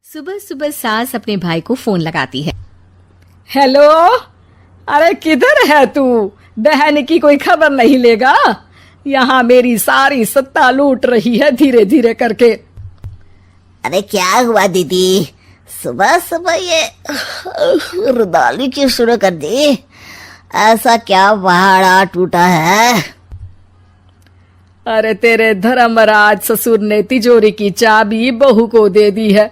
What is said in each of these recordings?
सुबह सुबह सास अपने भाई को फोन लगाती है। हेलो, अरे किधर है तू? बहन की कोई खबर नहीं लेगा? यहाँ मेरी सारी सत्ता लूट रही है धीरे धीरे करके। अरे क्या हुआ दीदी, सुबह सुबह ये रुदाली क्यों शुरू कर दी? ऐसा क्या पहाड़ा टूटा है? अरे तेरे धर्मराज ससुर ने तिजोरी की चाबी बहू को दे दी है।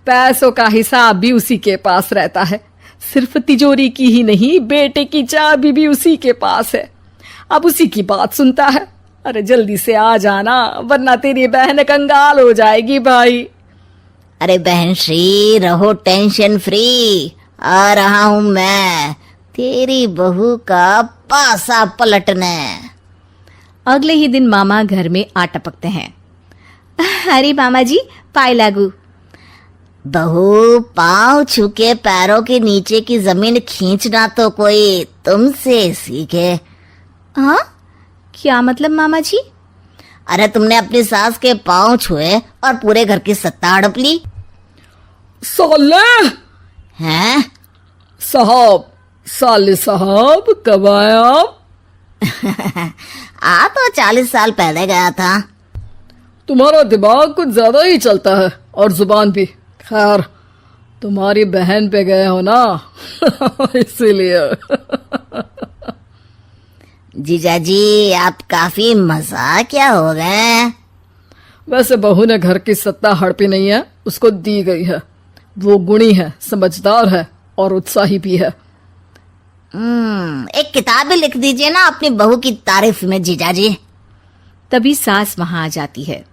पैसों का हिसाब भी उसी के पास रहता है। सिर्फ तिजोरी की ही नहीं, बेटे की चाबी भी उसी के पास है। अब उसी की बात सुनता है। अरे जल्दी से आ जाना, वरना तेरी बहन कंगाल हो जाएगी भाई। अरे बहन श्री, रहो टेंशन फ्री, आ रहा हूं मैं तेरी बहू का पासा पलटने। अगले ही दिन मामा घर में आ टपकते हैं। अरे मामा जी, पाए लागू। बहू, पाँव छू के पैरों के नीचे की जमीन खींचना तो कोई तुमसे सीखे। हाँ, क्या मतलब मामा जी? अरे तुमने अपनी सास के पाँव छुए और पूरे घर की सत्ता हड़प ली। साले हैं? साले साहब कब आए आप? आ तो 40 साल पहले गया था। तुम्हारा दिमाग कुछ ज्यादा ही चलता है और जुबान भी। खैर, तुम्हारी बहन पे गए हो ना इसीलिए। जीजाजी, आप काफी मजाकिया हो गए। वैसे बहू ने घर की सत्ता हड़पी नहीं है, उसको दी गई है। वो गुणी है, समझदार है और उत्साही भी है। एक किताब भी लिख दीजिए ना अपनी बहू की तारीफ में जीजाजी। तभी सास वहां आ जाती है।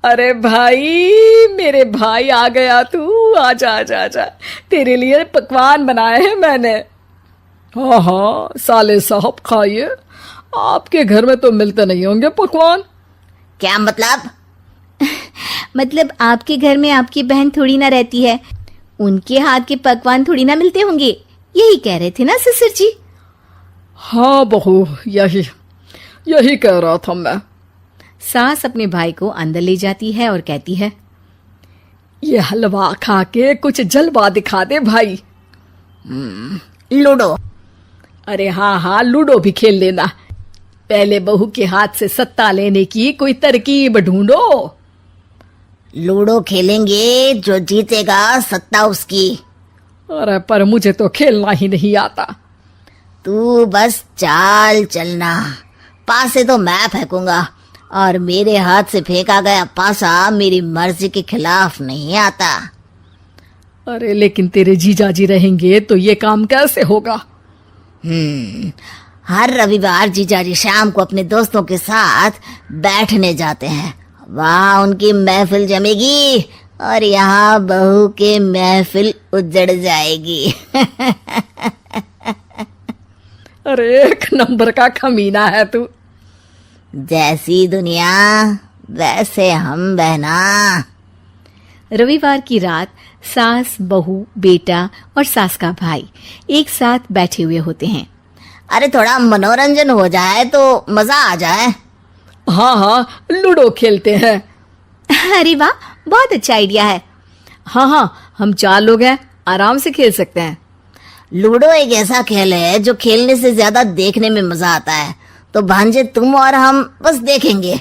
अरे भाई, मेरे भाई आ गया तू। आजा आजा आजा, तेरे लिए पकवान बनाए हैं मैंने। हाँ हाँ साले साहब, खाइए। आपके घर में तो मिलते नहीं होंगे पकवान। क्या मतलब? मतलब आपके घर में आपकी बहन थोड़ी ना रहती है, उनके हाथ के पकवान थोड़ी ना मिलते होंगे, यही कह रहे थे ना ससुर जी? हाँ बहू, यही कह रहा था मैं। सास अपने भाई को अंदर ले जाती है और कहती है, ये हलवा खा के कुछ जलवा दिखा दे भाई। लूडो? अरे हाँ हाँ, लूडो भी खेल लेना। पहले बहू के हाथ से सत्ता लेने की कोई तरकीब ढूंढो। लूडो खेलेंगे, जो जीतेगा सत्ता उसकी। अरे पर मुझे तो खेलना ही नहीं आता। तू बस चाल चलना, पासे तो मैं फेंकूंगा और मेरे हाथ से फेंका गया पासा मेरी मर्जी के खिलाफ नहीं आता। अरे लेकिन तेरे जीजाजी रहेंगे तो ये काम कैसे होगा? हर रविवार जीजाजी शाम को अपने दोस्तों के साथ बैठने जाते हैं। वहाँ उनकी महफिल जमेगी और यहाँ बहू के महफिल उजड़ जाएगी। अरे एक नंबर का कमीना है तू। जैसी दुनिया वैसे हम बहना। रविवार की रात सास, बहू, बेटा और सास का भाई एक साथ बैठे हुए होते हैं। अरे थोड़ा मनोरंजन हो जाए तो मजा आ जाए। हाँ हाँ, लूडो खेलते हैं। अरे वाह, बहुत अच्छा आइडिया है। हाँ हाँ, हम 4 लोग हैं, आराम से खेल सकते हैं। लूडो एक ऐसा खेल है जो खेलने से ज्यादा देखने में मजा आता है। तो भांजे, तुम और हम बस देखेंगे।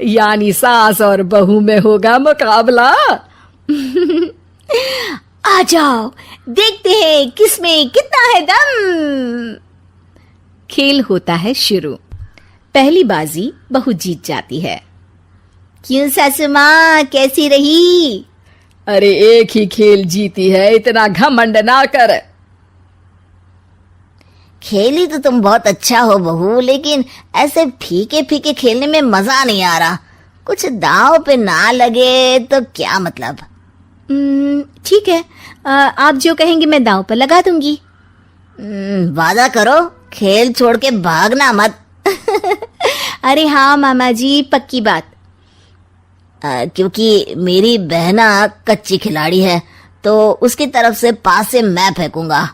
यानी सास और बहू में होगा मुकाबला। आ जाओ, देखते हैं किसमें कितना है दम। खेल होता है शुरू। पहली बाजी बहू जीत जाती है। क्यों सासू माँ, कैसी रही? अरे एक ही खेल जीती है, इतना घमंड ना कर। खेली तो तुम बहुत अच्छा हो बहू, लेकिन ऐसे फीके फीके खेलने में मजा नहीं आ रहा। कुछ दांव पे ना लगे तो क्या मतलब? ठीक है, आप जो कहेंगे मैं दांव पर लगा दूंगी। वादा करो, खेल छोड़ के भागना मत। अरे हाँ मामा जी, पक्की बात। क्योंकि मेरी बहना कच्ची खिलाड़ी है, तो उसकी तरफ से पास से मैं फेंकूंगा।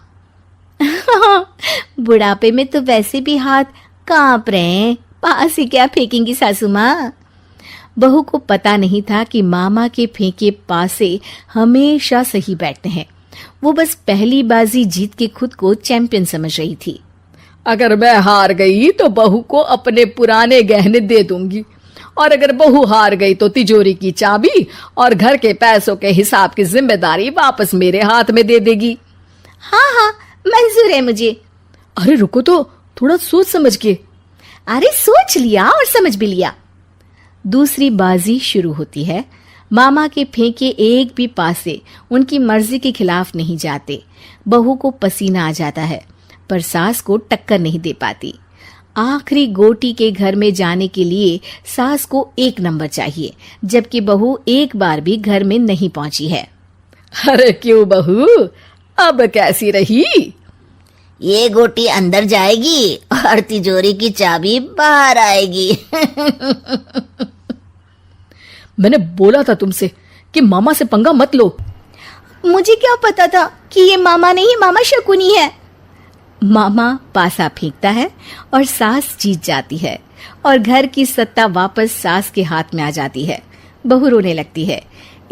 बुढ़ापे में तो वैसे भी हाथ कांप रहे हैं, पास ही क्या फेंकेंगी सासू माँ। बहू को पता नहीं था कि मामा के फेंके पासे हमेशा सही बैठते हैं। वो बस पहली बाजी जीत के खुद को चैंपियन समझ रही थी। अगर मैं हार गई तो बहू को अपने पुराने गहने दे दूंगी, और अगर बहू हार गई तो तिजोरी की चाबी और घर के पैसों के हिसाब की जिम्मेदारी वापस मेरे हाथ में दे देगी। हाँ हाँ, मंजूर है मुझे। अरे रुको तो, थोड़ा सोच समझ के। अरे सोच लिया और समझ भी लिया। दूसरी बाजी शुरू होती है। मामा के फेंके एक भी पासे उनकी मर्जी के खिलाफ नहीं जाते। बहू को पसीना आ जाता है, पर सास को टक्कर नहीं दे पाती। आखिरी गोटी के घर में जाने के लिए सास को 1 नंबर चाहिए, जबकि बहू एक बार भी घर में नहीं पहुंची है। अरे क्यों बहू, अब कैसी रही? ये गोटी अंदर जाएगी और तिजोरी की चाबी बाहर आएगी। मैंने बोला था तुमसे कि मामा से पंगा मत लो। मुझे क्या पता था कि ये मामा नहीं, मामा शकुनी है। मामा पासा फेंकता है और सास जीत जाती है और घर की सत्ता वापस सास के हाथ में आ जाती है। बहू रोने लगती है।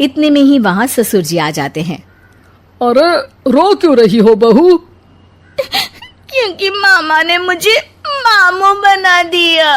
इतने में ही वहां ससुर जी आ जाते हैं। अरे रो क्यों रही हो बहू? क्योंकि मामा ने मुझे मामू बना दिया।